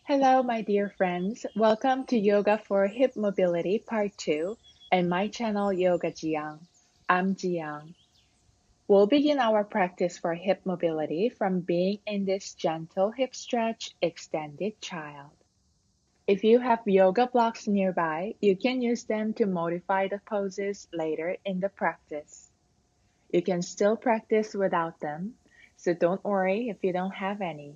Hello, my dear friends. Welcome to Yoga for Hip Mobility Part 2 and my channel Yoga Jiyoung. I'm Jiyoung. We'll begin our practice for hip mobility from being in this gentle hip stretch, extended child. If you have yoga blocks nearby, you can use them to modify the poses later in the practice. You can still practice without them, so don't worry if you don't have any.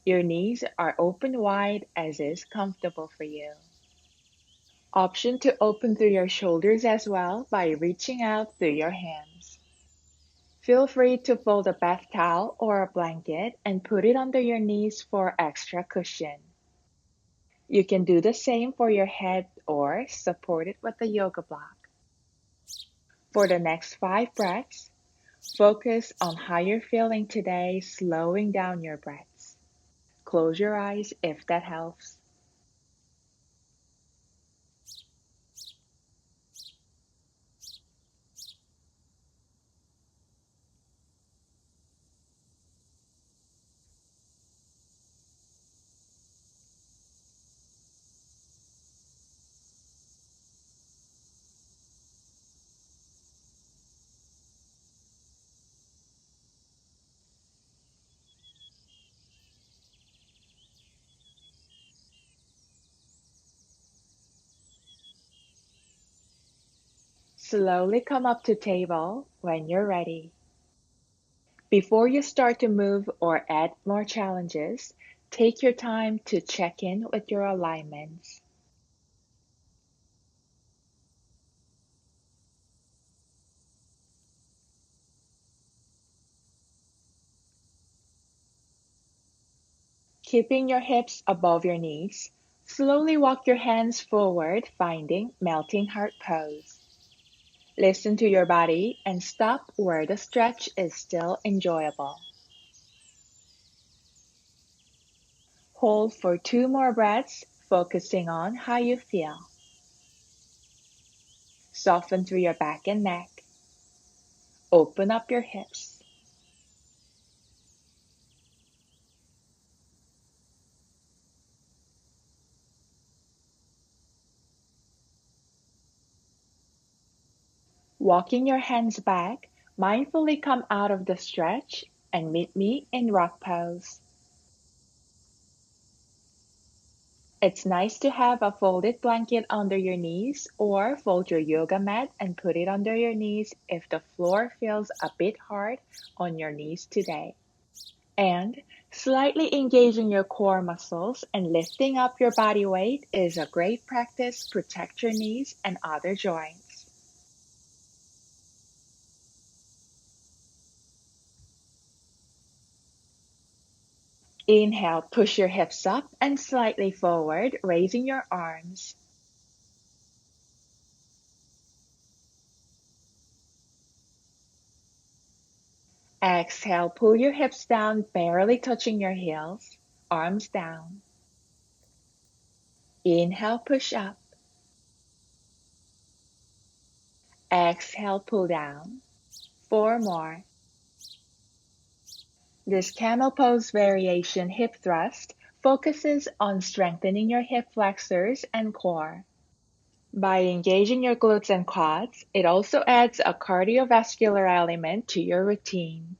Your knees are open wide as is comfortable for you. Option to open through your shoulders as well by reaching out through your hands. Feel free to fold a bath towel or a blanket and put it under your knees for extra cushion. You can do the same for your head or support it with a yoga block. For the next 5 breaths, focus on how you're feeling today, slowing down your breaths. Close your eyes if that helps. Slowly come up to table when you're ready. Before you start to move or add more challenges, take your time to check in with your alignments. Keeping your hips above your knees, slowly walk your hands forward, finding melting heart pose. Listen to your body and stop where the stretch is still enjoyable. Hold for 2 more breaths, focusing on how you feel. Soften through your back and neck. Open up your hips. Walking your hands back, mindfully come out of the stretch and meet me in rock pose. It's nice to have a folded blanket under your knees or fold your yoga mat and put it under your knees if the floor feels a bit hard on your knees today. And slightly engaging your core muscles and lifting up your body weight is a great practice to protect your knees and other joints. Inhale, push your hips up and slightly forward, raising your arms. Exhale, pull your hips down, barely touching your heels, arms down. Inhale, push up. Exhale, pull down. 4 more. This camel pose variation hip thrust focuses on strengthening your hip flexors and core. By engaging your glutes and quads, it also adds a cardiovascular element to your routine.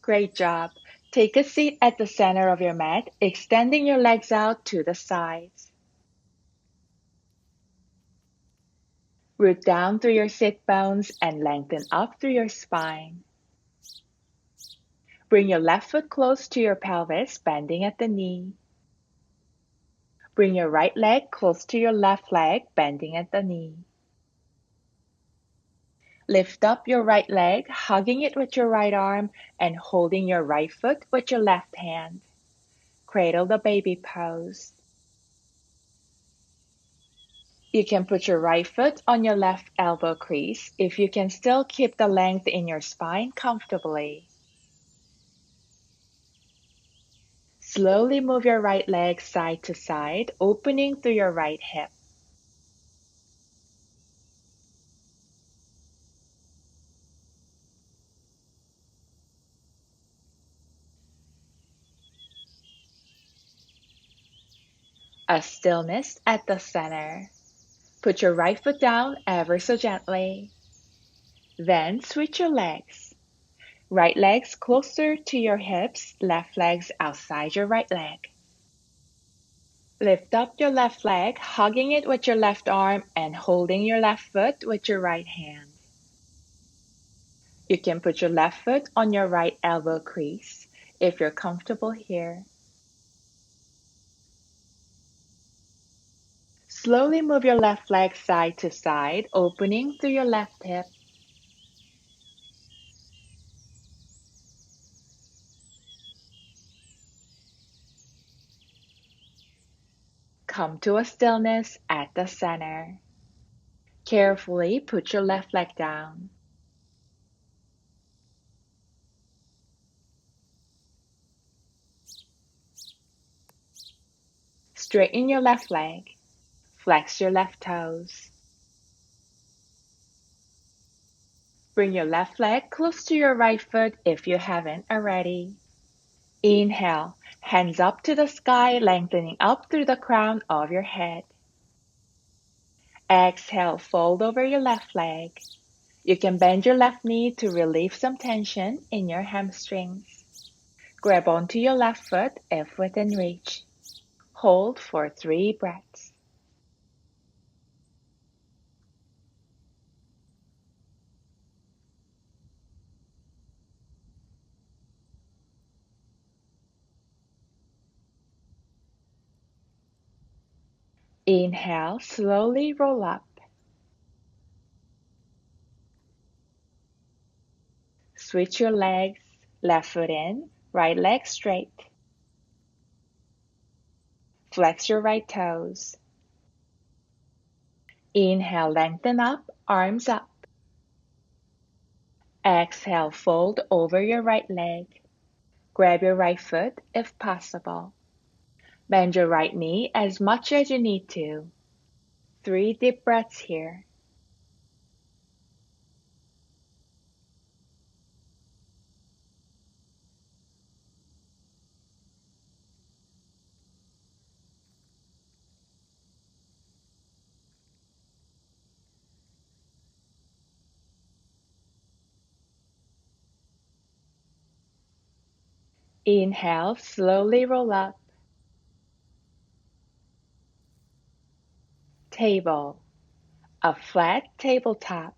Great job. Take a seat at the center of your mat, extending your legs out to the sides. Root down through your sit bones and lengthen up through your spine. Bring your left foot close to your pelvis, bending at the knee. Bring your right leg close to your left leg, bending at the knee. Lift up your right leg, hugging it with your right arm and holding your right foot with your left hand. Cradle the baby pose. You can put your right foot on your left elbow crease if you can still keep the length in your spine comfortably. Slowly move your right leg side to side, opening through your right hip. A stillness at the center. Put your right foot down ever so gently. Then switch your legs. Right leg's closer to your hips, left leg's outside your right leg. Lift up your left leg, hugging it with your left arm and holding your left foot with your right hand. You can put your left foot on your right elbow crease if you're comfortable here. Slowly move your left leg side to side, opening through your left hip. Come to a stillness at the center. Carefully put your left leg down. Straighten your left leg. Flex your left toes. Bring your left leg close to your right foot if you haven't already. Inhale, hands up to the sky, lengthening up through the crown of your head. Exhale, fold over your left leg. You can bend your left knee to relieve some tension in your hamstrings. Grab onto your left foot if within reach. Hold for 3 breaths. Inhale, slowly roll up. Switch your legs, left foot in, right leg straight. Flex your right toes. Inhale, lengthen up, arms up. Exhale, fold over your right leg. Grab your right foot if possible. Bend your right knee as much as you need to. 3 deep breaths here. Inhale, slowly roll up. Table. A flat tabletop.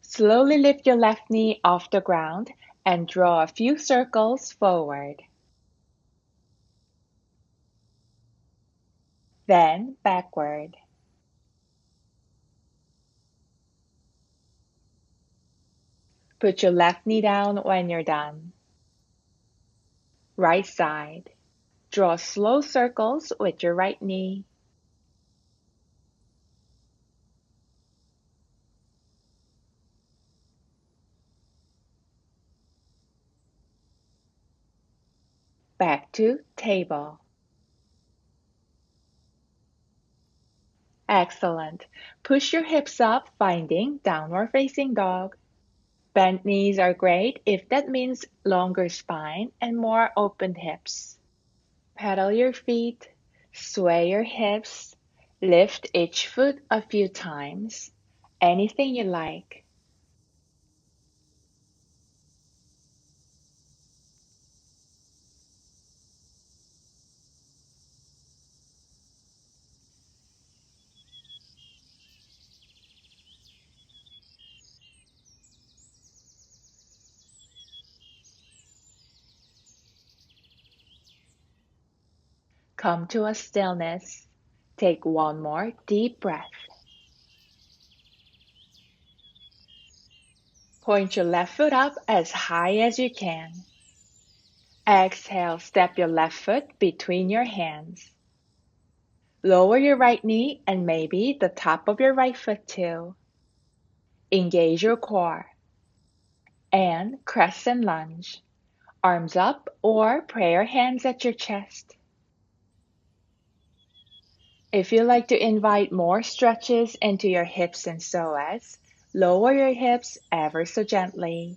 Slowly lift your left knee off the ground and draw a few circles forward. Then backward. Put your left knee down when you're done. Right side. Draw slow circles with your right knee. Back to table. Excellent. Push your hips up, finding downward facing dog. Bent knees are great if that means longer spine and more open hips. Pedal your feet, sway your hips, lift each foot a few times. Anything you like. Come to a stillness. Take one more deep breath. Point your left foot up as high as you can. Exhale, step your left foot between your hands. Lower your right knee and maybe the top of your right foot too. Engage your core. And crescent lunge. Arms up or prayer hands at your chest. If you like to invite more stretches into your hips and psoas, lower your hips ever so gently.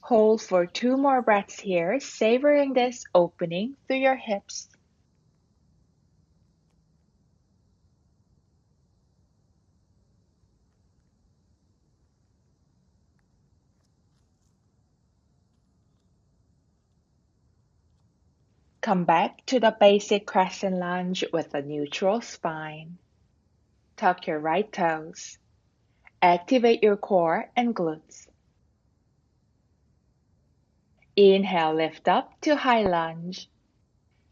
Hold for 2 more breaths here, savoring this opening through your hips. Come back to the basic crescent lunge with a neutral spine. Tuck your right toes. Activate your core and glutes. Inhale, lift up to high lunge.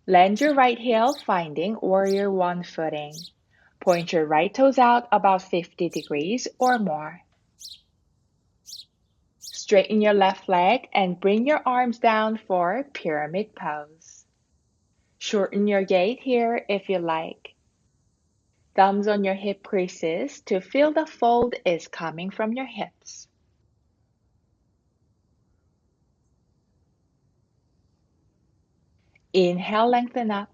Land your right heel, finding warrior one footing. Point your right toes out about 50 degrees or more. Straighten your left leg and bring your arms down for pyramid pose. Shorten your gait here if you like. Thumbs on your hip creases to feel the fold is coming from your hips. Inhale, lengthen up.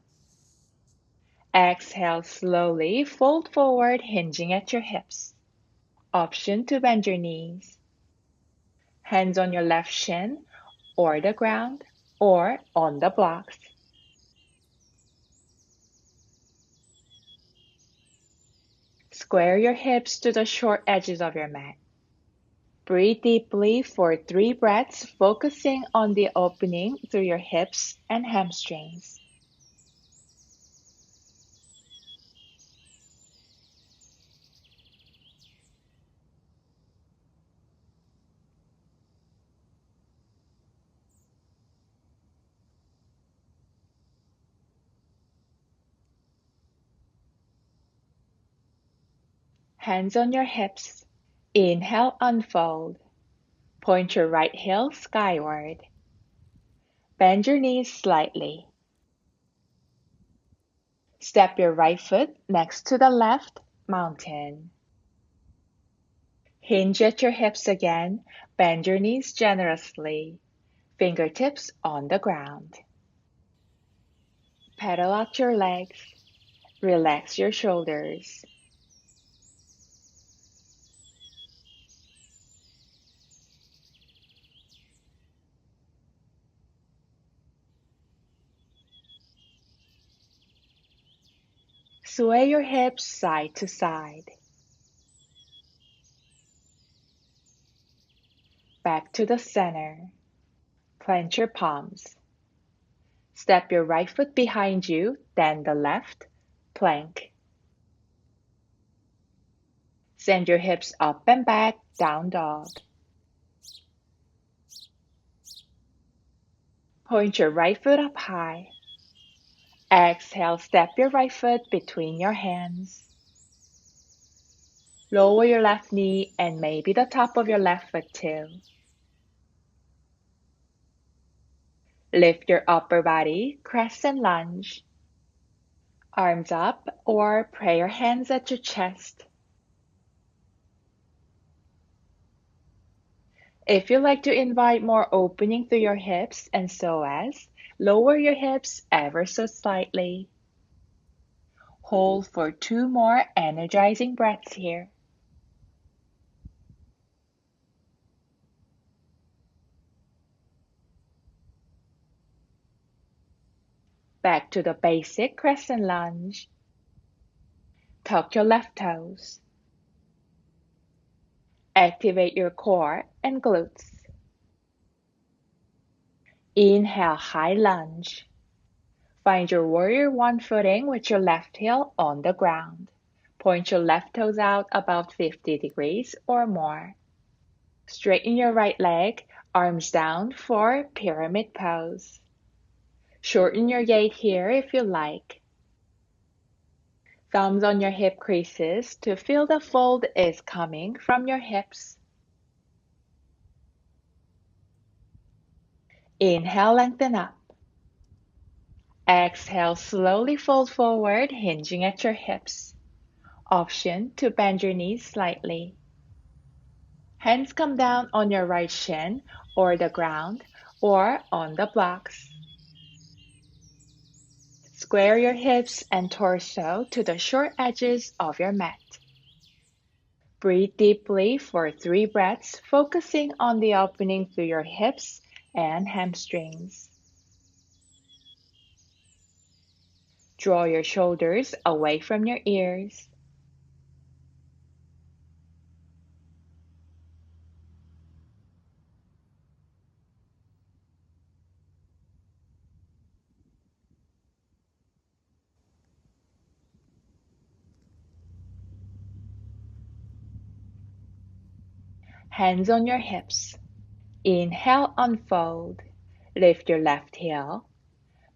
Exhale, slowly fold forward, hinging at your hips. Option to bend your knees. Hands on your left shin or the ground or on the blocks. Square your hips to the short edges of your mat. Breathe deeply for 3 breaths, focusing on the opening through your hips and hamstrings. Hands on your hips. Inhale, unfold. Point your right heel skyward. Bend your knees slightly. Step your right foot next to the left, mountain. Hinge at your hips again. Bend your knees generously. Fingertips on the ground. Pedal out your legs. Relax your shoulders. Sway your hips side to side. Back to the center. Clench your palms. Step your right foot behind you, then the left. Plank. Send your hips up and back, down dog. Point your right foot up high. Exhale, step your right foot between your hands. Lower your left knee and maybe the top of your left foot too. Lift your upper body, crescent lunge. Arms up or prayer hands at your chest. If you like to invite more opening through your hips and psoas, lower your hips ever so slightly. Hold for 2 more energizing breaths here. Back to the basic crescent lunge. Tuck your left toes. Activate your core and glutes. Inhale, high lunge. Find your warrior one footing with your left heel on the ground. Point your left toes out about 50 degrees or more. Straighten your right leg, arms down for pyramid pose. Shorten your gait here if you like. Thumbs on your hip creases to feel the fold is coming from your hips. Inhale, lengthen up. Exhale, slowly fold forward, hinging at your hips. Option to bend your knees slightly. Hands come down on your right shin or the ground or on the blocks. Square your hips and torso to the short edges of your mat. Breathe deeply for 3 breaths, focusing on the opening through your hips and hamstrings. Draw your shoulders away from your ears. Hands on your hips. Inhale, unfold. Lift your left heel.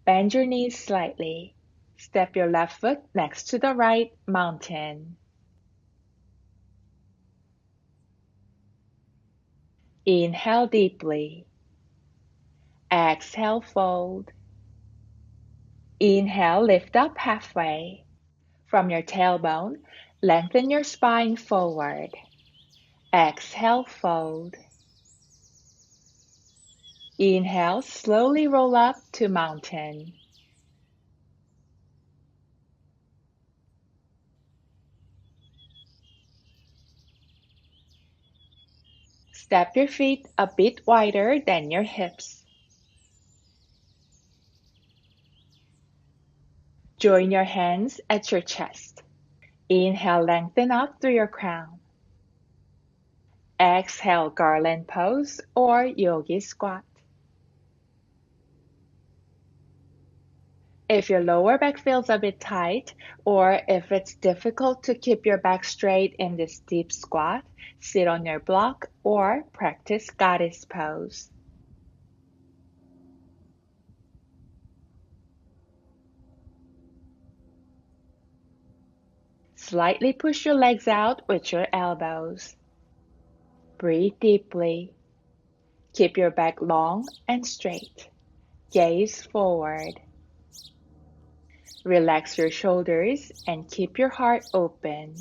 Bend your knees slightly. Step your left foot next to the right, mountain. Inhale deeply. Exhale, fold. Inhale, lift up halfway. From your tailbone, lengthen your spine forward. Exhale, fold. Inhale, slowly roll up to mountain. Step your feet a bit wider than your hips. Join your hands at your chest. Inhale, lengthen up through your crown. Exhale, garland pose or yogi squat. If your lower back feels a bit tight, or if it's difficult to keep your back straight in this deep squat, sit on your block or practice goddess pose. Slightly push your legs out with your elbows. Breathe deeply. Keep your back long and straight. Gaze forward. Relax your shoulders and keep your heart open.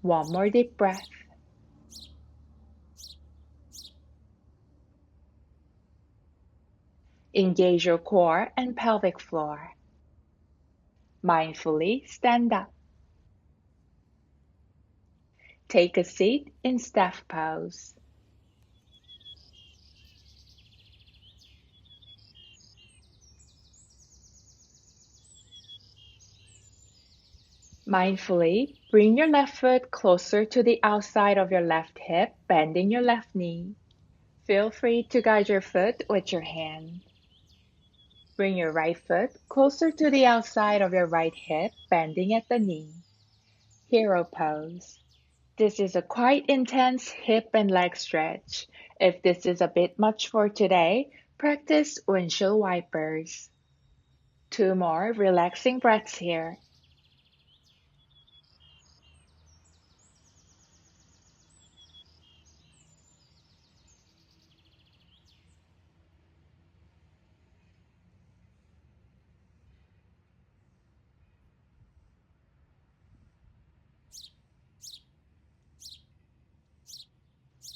One more deep breath. Engage your core and pelvic floor. Mindfully stand up. Take a seat in staff pose. Mindfully bring your left foot closer to the outside of your left hip, bending your left knee. Feel free to guide your foot with your hand. Bring your right foot closer to the outside of your right hip, bending at the knee. Hero pose. This is a quite intense hip and leg stretch. If this is a bit much for today, practice windshield wipers. 2 more relaxing breaths here.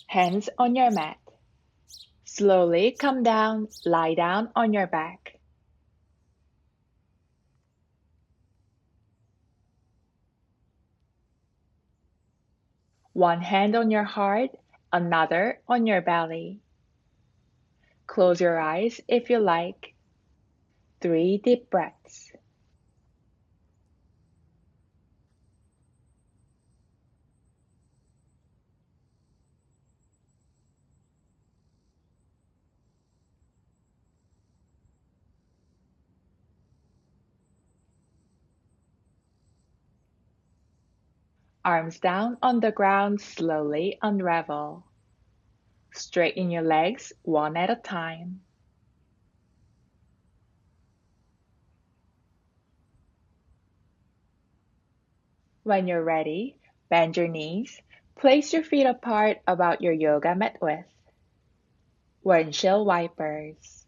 Hands on your mat. Slowly come down, lie down on your back. One hand on your heart, another on your belly. Close your eyes if you like. 3 deep breaths. Arms down on the ground, slowly unravel. Straighten your legs one at a time. When you're ready, bend your knees. Place your feet apart about your yoga mat width. Windshield wipers.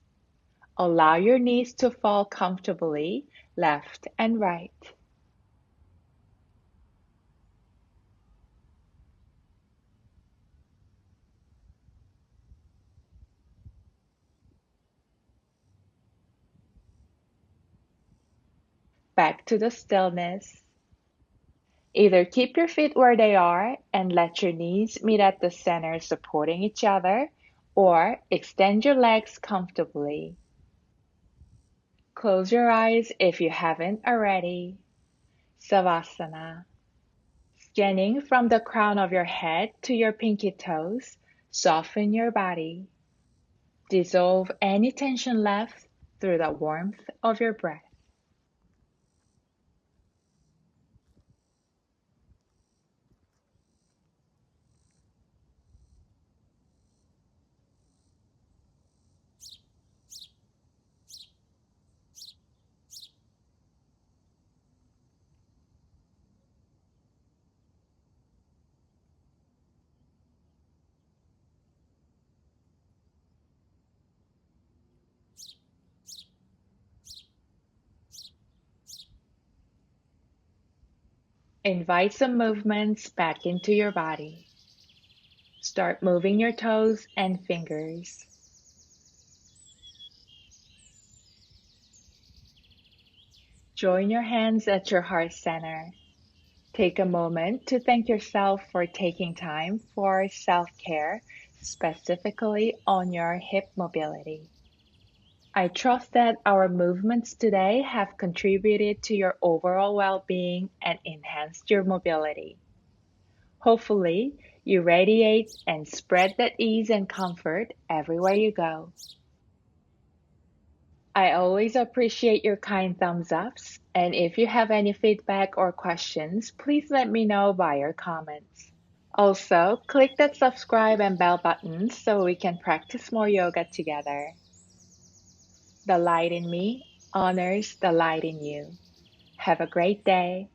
Allow your knees to fall comfortably, left and right. Back to the stillness. Either keep your feet where they are and let your knees meet at the center supporting each other, or extend your legs comfortably. Close your eyes if you haven't already. Savasana. Scanning from the crown of your head to your pinky toes, soften your body. Dissolve any tension left through the warmth of your breath. Invite some movements back into your body. Start moving your toes and fingers. Join your hands at your heart center. Take a moment to thank yourself for taking time for self-care, specifically on your hip mobility. I trust that our movements today have contributed to your overall well-being and enhanced your mobility. Hopefully, you radiate and spread that ease and comfort everywhere you go. I always appreciate your kind thumbs ups, and if you have any feedback or questions, please let me know via comments. Also, click that subscribe and bell button so we can practice more yoga together. The light in me honors the light in you. Have a great day.